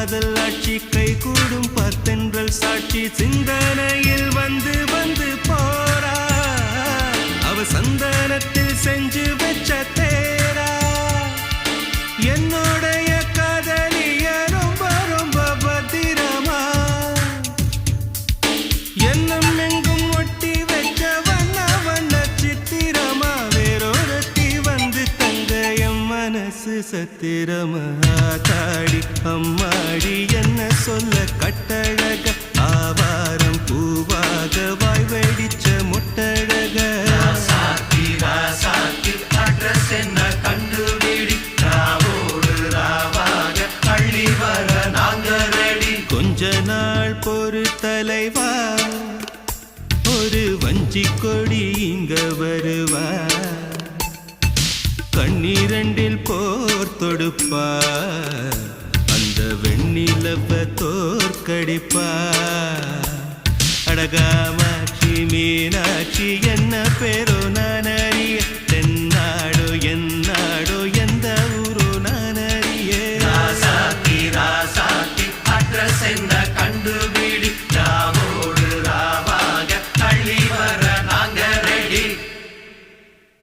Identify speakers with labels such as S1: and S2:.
S1: காதல் ஆட்சி கை கூடும் பத்தென்றல் சாட்சி சிந்தனையில் வந்து வந்து போறா அவ சந்தனத்தில் செஞ்சு வச்ச தேரா என்னோடைய காதலிய ரொம்ப ரொம்ப பத்திரமா என்னும் எங்கும் ஒட்டி வச்ச வண்ண வண்ண சித்திரமா வேறொருத்தி வந்து தங்க என் மனசு சத்திரமா தாடி அம்மாடி என்ன சொல்ல கட்டழக ஆவாரம் பூவாக வாய் வெடிச்ச முட்டழக
S2: அட்ரஸ் என்ன கண்டுபிடி ராவோடு ராவாக அள்ளி வர நாங்க ரெடி
S1: கொஞ்ச நாள் பொறு தலைவா ஒரு வஞ்சி கொடி இங்க வருவா கண்ணீரண்டில் போர் தொடுப்பா அந்த வெண்ணிலவ தோற்கடிப்பா அடகாமாட்சி மீனாட்சி என்ன பேர்